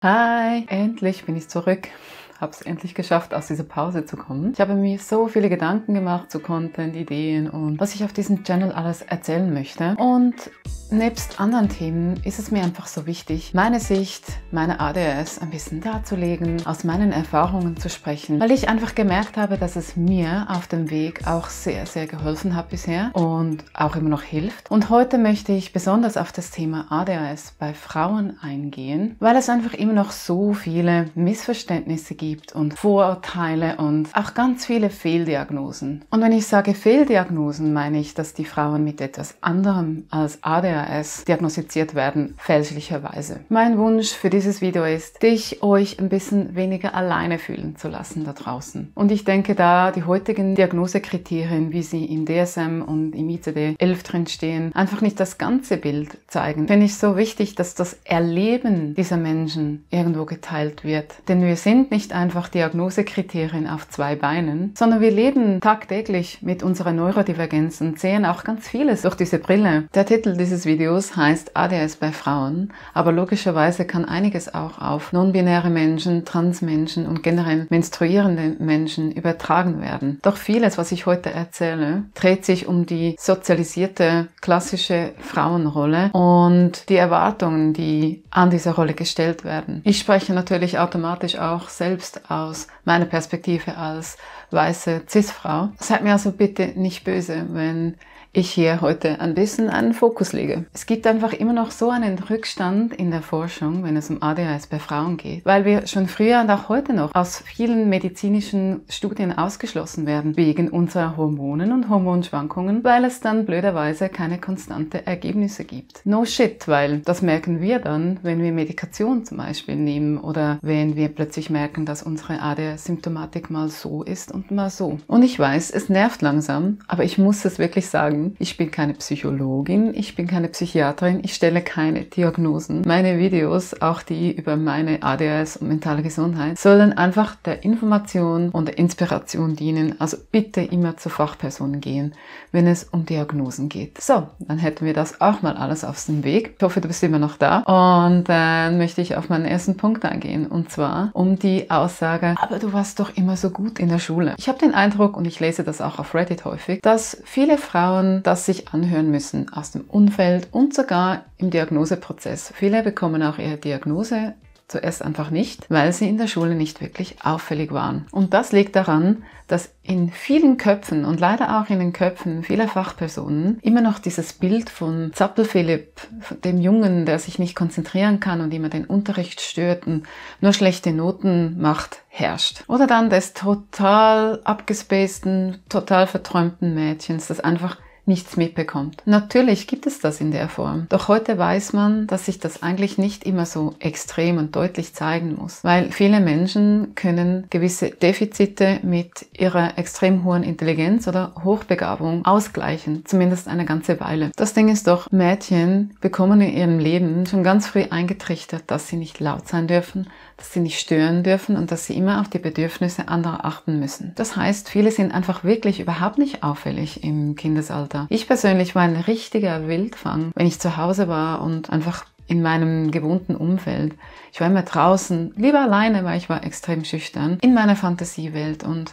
Hi, endlich bin ich zurück. Habe es endlich geschafft, aus dieser Pause zu kommen. Ich habe mir so viele Gedanken gemacht zu Content, Ideen und was ich auf diesem Channel alles erzählen möchte. Und nebst anderen Themen ist es mir einfach so wichtig, meine Sicht, meine ADHS ein bisschen darzulegen, aus meinen Erfahrungen zu sprechen, weil ich einfach gemerkt habe, dass es mir auf dem Weg auch sehr, sehr geholfen hat bisher und auch immer noch hilft. Und heute möchte ich besonders auf das Thema ADHS bei Frauen eingehen, weil es einfach immer noch so viele Missverständnisse gibt und Vorurteile und auch ganz viele Fehldiagnosen. Und wenn ich sage Fehldiagnosen, meine ich, dass die Frauen mit etwas anderem als ADHS diagnostiziert werden, fälschlicherweise. Mein Wunsch für dieses Video ist, euch ein bisschen weniger alleine fühlen zu lassen da draußen. Und ich denke, da die heutigen Diagnosekriterien, wie sie im DSM und im ICD-11 drin stehen, einfach nicht das ganze Bild zeigen, finde ich so wichtig, dass das Erleben dieser Menschen irgendwo geteilt wird. Denn wir sind nicht einfach Diagnosekriterien auf zwei Beinen, sondern wir leben tagtäglich mit unserer Neurodivergenz und sehen auch ganz vieles durch diese Brille. Der Titel dieses Videos heißt ADHS bei Frauen, aber logischerweise kann einiges auch auf non-binäre Menschen, Transmenschen und generell menstruierende Menschen übertragen werden. Doch vieles, was ich heute erzähle, dreht sich um die sozialisierte, klassische Frauenrolle und die Erwartungen, die an diese Rolle gestellt werden. Ich spreche natürlich automatisch auch selbst aus meiner Perspektive als weiße Cis-Frau. Seid mir also bitte nicht böse, wenn ich hier heute ein bisschen einen Fokus lege. Es gibt einfach immer noch so einen Rückstand in der Forschung, wenn es um ADHS bei Frauen geht, weil wir schon früher und auch heute noch aus vielen medizinischen Studien ausgeschlossen werden, wegen unserer Hormonen und Hormonschwankungen, weil es dann blöderweise keine konstante Ergebnisse gibt. No shit, weil das merken wir dann, wenn wir Medikation zum Beispiel nehmen oder wenn wir plötzlich merken, dass unsere ADHS-Symptomatik mal so ist und mal so. Und ich weiß, es nervt langsam, aber ich muss es wirklich sagen, ich bin keine Psychologin, ich bin keine Psychiaterin, ich stelle keine Diagnosen. Meine Videos, auch die über meine ADHS und mentale Gesundheit, sollen einfach der Information und der Inspiration dienen. Also bitte immer zu Fachpersonen gehen, wenn es um Diagnosen geht. So, dann hätten wir das auch mal alles auf dem Weg. Ich hoffe, du bist immer noch da. Und dann möchte ich auf meinen ersten Punkt eingehen. Und zwar um die Aussage, aber du warst doch immer so gut in der Schule. Ich habe den Eindruck, und ich lese das auch auf Reddit häufig, dass viele Frauen das sich anhören müssen aus dem Umfeld und sogar im Diagnoseprozess. Viele bekommen auch ihre Diagnose zuerst einfach nicht, weil sie in der Schule nicht wirklich auffällig waren. Und das liegt daran, dass in vielen Köpfen und leider auch in den Köpfen vieler Fachpersonen immer noch dieses Bild von Zappel-Philipp, dem Jungen, der sich nicht konzentrieren kann und immer den Unterricht stört und nur schlechte Noten macht, herrscht. Oder dann des total abgespaceden, total verträumten Mädchens, das einfach nichts mitbekommt. Natürlich gibt es das in der Form. Doch heute weiß man, dass sich das eigentlich nicht immer so extrem und deutlich zeigen muss, weil viele Menschen können gewisse Defizite mit ihrer extrem hohen Intelligenz oder Hochbegabung ausgleichen, zumindest eine ganze Weile. Das Ding ist doch, Mädchen bekommen in ihrem Leben schon ganz früh eingetrichtert, dass sie nicht laut sein dürfen, dass sie nicht stören dürfen und dass sie immer auf die Bedürfnisse anderer achten müssen. Das heißt, viele sind einfach wirklich überhaupt nicht auffällig im Kindesalter. Ich persönlich war ein richtiger Wildfang, wenn ich zu Hause war und einfach in meinem gewohnten Umfeld. Ich war immer draußen, lieber alleine, weil ich war extrem schüchtern, in meiner Fantasiewelt und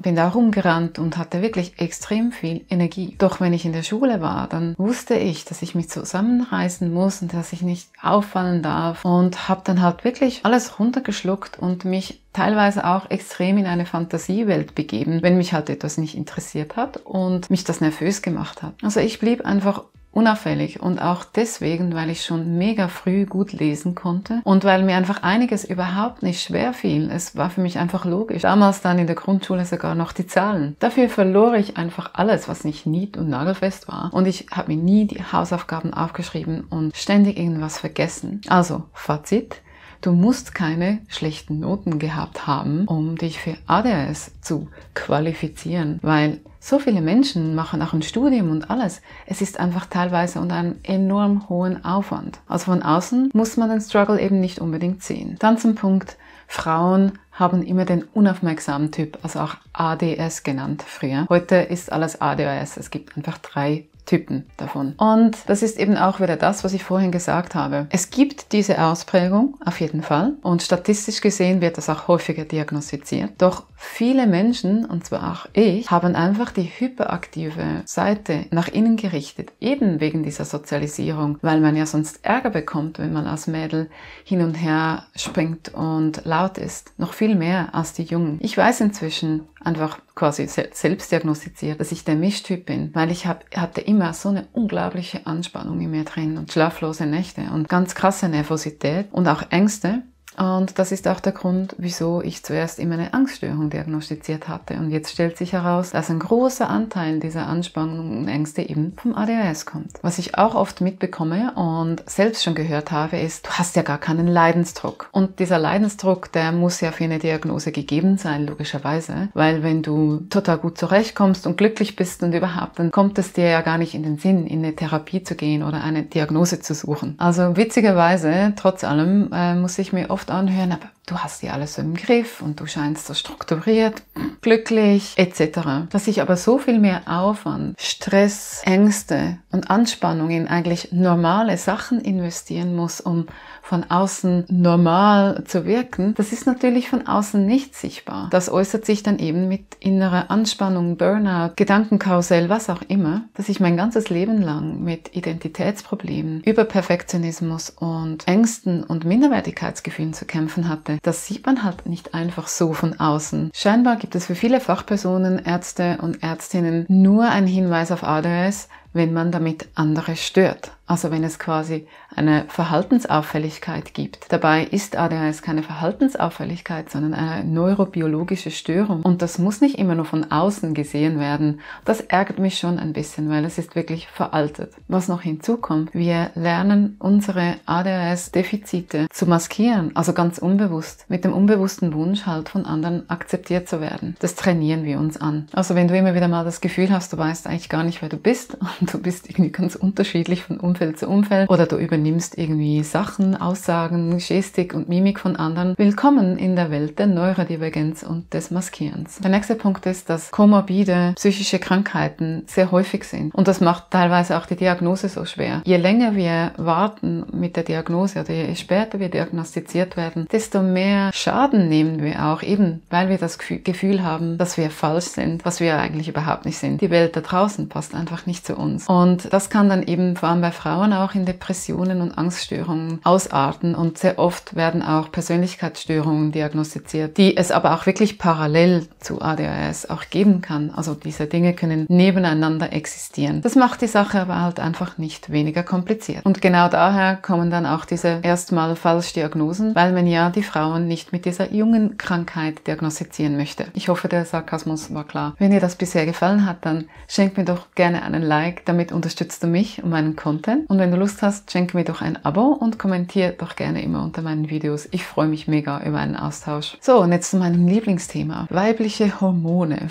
bin da rumgerannt und hatte wirklich extrem viel Energie. Doch wenn ich in der Schule war, dann wusste ich, dass ich mich zusammenreißen muss und dass ich nicht auffallen darf und habe dann halt wirklich alles runtergeschluckt und mich teilweise auch extrem in eine Fantasiewelt begeben, wenn mich halt etwas nicht interessiert hat und mich das nervös gemacht hat. Also ich blieb einfach unauffällig und auch deswegen, weil ich schon mega früh gut lesen konnte und weil mir einfach einiges überhaupt nicht schwer fiel. Es war für mich einfach logisch. Damals dann in der Grundschule sogar noch die Zahlen. Dafür verlor ich einfach alles, was nicht nied- und nagelfest war. Und ich habe mir nie die Hausaufgaben aufgeschrieben und ständig irgendwas vergessen. Also, Fazit. Du musst keine schlechten Noten gehabt haben, um dich für ADHS zu qualifizieren, weil so viele Menschen machen auch ein Studium und alles. Es ist einfach teilweise unter einem enorm hohen Aufwand. Also von außen muss man den Struggle eben nicht unbedingt sehen. Dann zum Punkt, Frauen haben immer den unaufmerksamen Typ, also auch ADS genannt früher. Heute ist alles ADHS. Es gibt einfach 3 Typen davon. Und das ist eben auch wieder das, was ich vorhin gesagt habe. Es gibt diese Ausprägung auf jeden Fall und statistisch gesehen wird das auch häufiger diagnostiziert. Doch viele Menschen, und zwar auch ich, haben einfach die hyperaktive Seite nach innen gerichtet, eben wegen dieser Sozialisierung, weil man ja sonst Ärger bekommt, wenn man als Mädel hin und her springt und laut ist. Noch viel mehr als die Jungen. Ich weiß inzwischen einfach quasi selbst diagnostiziert, dass ich der Mischtyp bin, weil ich hatte immer so eine unglaubliche Anspannung in mir drin und schlaflose Nächte und ganz krasse Nervosität und auch Ängste. Und das ist auch der Grund, wieso ich zuerst immer eine Angststörung diagnostiziert hatte. Und jetzt stellt sich heraus, dass ein großer Anteil dieser Anspannung und Ängste eben vom ADHS kommt. Was ich auch oft mitbekomme und selbst schon gehört habe, ist, du hast ja gar keinen Leidensdruck. Und dieser Leidensdruck, der muss ja für eine Diagnose gegeben sein, logischerweise. Weil wenn du total gut zurechtkommst und glücklich bist und überhaupt, dann kommt es dir ja gar nicht in den Sinn, in eine Therapie zu gehen oder eine Diagnose zu suchen. Also witzigerweise, trotz allem, muss ich mir oft anhören, aber du hast ja alles so im Griff und du scheinst so strukturiert, glücklich etc. Dass ich aber so viel mehr Aufwand, Stress, Ängste und Anspannung in eigentlich normale Sachen investieren muss, um von außen normal zu wirken, das ist natürlich von außen nicht sichtbar. Das äußert sich dann eben mit innerer Anspannung, Burnout, Gedankenkarussell, was auch immer, dass ich mein ganzes Leben lang mit Identitätsproblemen, Überperfektionismus und Ängsten und Minderwertigkeitsgefühlen zu kämpfen hatte. Das sieht man halt nicht einfach so von außen. Scheinbar gibt es für viele Fachpersonen, Ärzte und Ärztinnen nur einen Hinweis auf ADHS, wenn man damit andere stört. Also wenn es quasi eine Verhaltensauffälligkeit gibt. Dabei ist ADHS keine Verhaltensauffälligkeit, sondern eine neurobiologische Störung. Und das muss nicht immer nur von außen gesehen werden. Das ärgert mich schon ein bisschen, weil es ist wirklich veraltet. Was noch hinzukommt, wir lernen unsere ADHS-Defizite zu maskieren, also ganz unbewusst, mit dem unbewussten Wunsch halt von anderen akzeptiert zu werden. Das trainieren wir uns an. Also wenn du immer wieder mal das Gefühl hast, du weißt eigentlich gar nicht, wer du bist und du bist irgendwie ganz unterschiedlich von Umfeld zu Umfeld oder du übernimmst irgendwie Sachen, Aussagen, Gestik und Mimik von anderen. Willkommen in der Welt der Neurodivergenz und des Maskierens. Der nächste Punkt ist, dass komorbide psychische Krankheiten sehr häufig sind und das macht teilweise auch die Diagnose so schwer. Je länger wir warten mit der Diagnose oder je später wir diagnostiziert werden, desto mehr Schaden nehmen wir auch, eben weil wir das Gefühl haben, dass wir falsch sind, was wir eigentlich überhaupt nicht sind. Die Welt da draußen passt einfach nicht zu uns. Und das kann dann eben vor allem bei Frauen auch in Depressionen und Angststörungen ausarten und sehr oft werden auch Persönlichkeitsstörungen diagnostiziert, die es aber auch wirklich parallel zu ADHS auch geben kann. Also diese Dinge können nebeneinander existieren. Das macht die Sache aber halt einfach nicht weniger kompliziert. Und genau daher kommen dann auch diese erstmal Falschdiagnosen, weil man ja die Frauen nicht mit dieser jungen Krankheit diagnostizieren möchte. Ich hoffe, der Sarkasmus war klar. Wenn dir das bisher gefallen hat, dann schenk mir doch gerne einen Like, damit unterstützt du mich und meinen Content. Und wenn du Lust hast, schenke mir doch ein Abo und kommentiere doch gerne immer unter meinen Videos. Ich freue mich mega über einen Austausch. So, und jetzt zu meinem Lieblingsthema. Weibliche Hormone.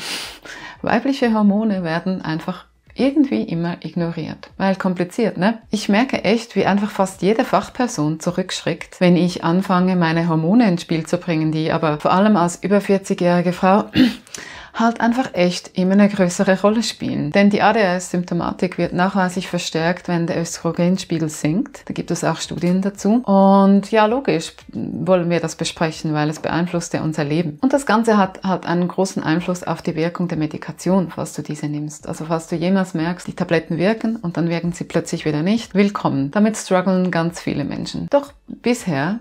Weibliche Hormone werden einfach irgendwie immer ignoriert. Weil kompliziert, ne? Ich merke echt, wie einfach fast jede Fachperson zurückschreckt, wenn ich anfange, meine Hormone ins Spiel zu bringen, die aber vor allem als über 40-jährige Frau halt einfach echt immer eine größere Rolle spielen. Denn die ADHS-Symptomatik wird nachweislich verstärkt, wenn der Östrogenspiegel sinkt. Da gibt es auch Studien dazu. Und ja, logisch wollen wir das besprechen, weil es beeinflusst ja unser Leben. Und das Ganze hat halt einen großen Einfluss auf die Wirkung der Medikation, falls du diese nimmst. Also falls du jemals merkst, die Tabletten wirken und dann wirken sie plötzlich wieder nicht, willkommen. Damit strugglen ganz viele Menschen. Doch bisher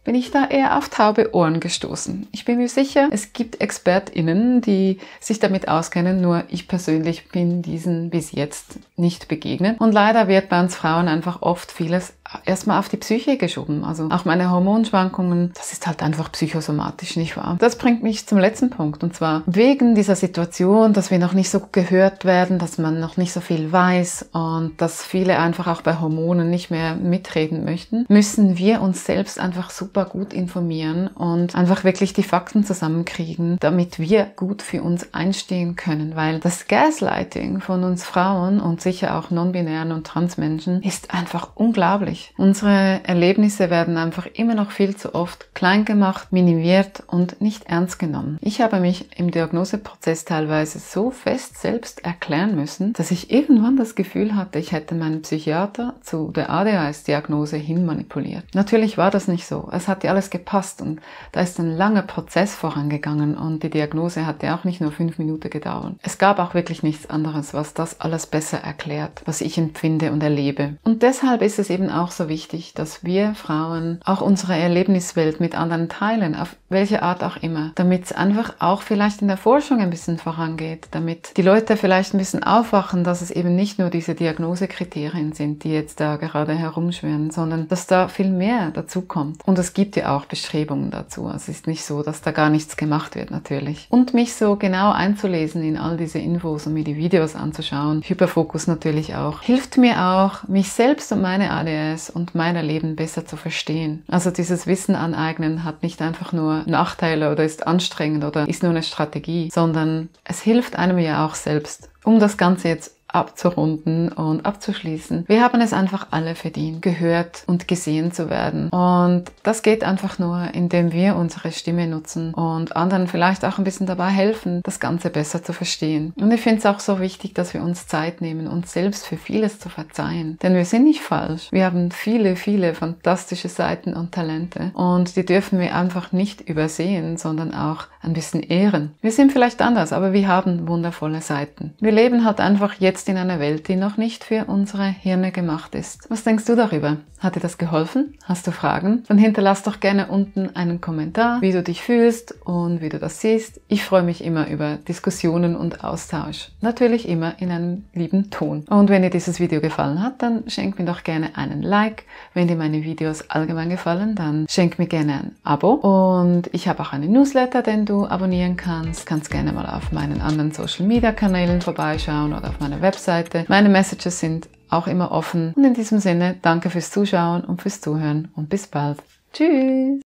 bin ich da eher auf taube Ohren gestoßen. Ich bin mir sicher, es gibt ExpertInnen, die sich damit auskennen, nur ich persönlich bin diesen bis jetzt nicht begegnet. Und leider wird bei uns Frauen einfach oft vieles erstmal auf die Psyche geschoben. Also auch meine Hormonschwankungen, das ist halt einfach psychosomatisch, nicht wahr? Das bringt mich zum letzten Punkt. Und zwar wegen dieser Situation, dass wir noch nicht so gehört werden, dass man noch nicht so viel weiß und dass viele einfach auch bei Hormonen nicht mehr mitreden möchten, müssen wir uns selbst einfach super gut informieren und einfach wirklich die Fakten zusammenkriegen, damit wir gut für uns einstehen können. Weil das Gaslighting von uns Frauen und sicher auch non-binären und Transmenschen ist einfach unglaublich. wirklich. Unsere Erlebnisse werden einfach immer noch viel zu oft klein gemacht, minimiert und nicht ernst genommen. Ich habe mich im Diagnoseprozess teilweise so fest selbst erklären müssen, dass ich irgendwann das Gefühl hatte, ich hätte meinen Psychiater zu der ADHS-Diagnose hin manipuliert. Natürlich war das nicht so. Es hat ja alles gepasst und da ist ein langer Prozess vorangegangen und die Diagnose hat ja auch nicht nur 5 Minuten gedauert. Es gab auch wirklich nichts anderes, was das alles besser erklärt, was ich empfinde und erlebe. Und deshalb ist es eben auch so wichtig, dass wir Frauen auch unsere Erlebniswelt mit anderen teilen, auf welche Art auch immer, damit es einfach auch vielleicht in der Forschung ein bisschen vorangeht, damit die Leute vielleicht ein bisschen aufwachen, dass es eben nicht nur diese Diagnosekriterien sind, die jetzt da gerade herumschwirren, sondern dass da viel mehr dazu kommt. Und es gibt ja auch Bestrebungen dazu. Es ist nicht so, dass da gar nichts gemacht wird natürlich. Und mich so genau einzulesen in all diese Infos und mir die Videos anzuschauen, Hyperfokus natürlich auch, hilft mir auch, mich selbst und meine ADHS und mein Leben besser zu verstehen. Also dieses Wissen aneignen hat nicht einfach nur Nachteile oder ist anstrengend oder ist nur eine Strategie, sondern es hilft einem ja auch selbst. Um das Ganze jetzt abzurunden und abzuschließen. Wir haben es einfach alle verdient, gehört und gesehen zu werden. Und das geht einfach nur, indem wir unsere Stimme nutzen und anderen vielleicht auch ein bisschen dabei helfen, das Ganze besser zu verstehen. Und ich finde es auch so wichtig, dass wir uns Zeit nehmen, uns selbst für vieles zu verzeihen. Denn wir sind nicht falsch. Wir haben viele, viele fantastische Seiten und Talente. Und die dürfen wir einfach nicht übersehen, sondern auch ein bisschen ehren. Wir sind vielleicht anders, aber wir haben wundervolle Seiten. Wir leben halt einfach jetzt in einer Welt, die noch nicht für unsere Hirne gemacht ist. Was denkst du darüber? Hat dir das geholfen? Hast du Fragen? Dann hinterlass doch gerne unten einen Kommentar, wie du dich fühlst und wie du das siehst. Ich freue mich immer über Diskussionen und Austausch. Natürlich immer in einem lieben Ton. Und wenn dir dieses Video gefallen hat, dann schenk mir doch gerne einen Like. Wenn dir meine Videos allgemein gefallen, dann schenk mir gerne ein Abo. Und ich habe auch einen Newsletter, den du abonnieren kannst. Kannst gerne mal auf meinen anderen Social Media Kanälen vorbeischauen oder auf meiner Webseite. Meine Messages sind auch immer offen. Und in diesem Sinne, danke fürs Zuschauen und fürs Zuhören und bis bald. Tschüss!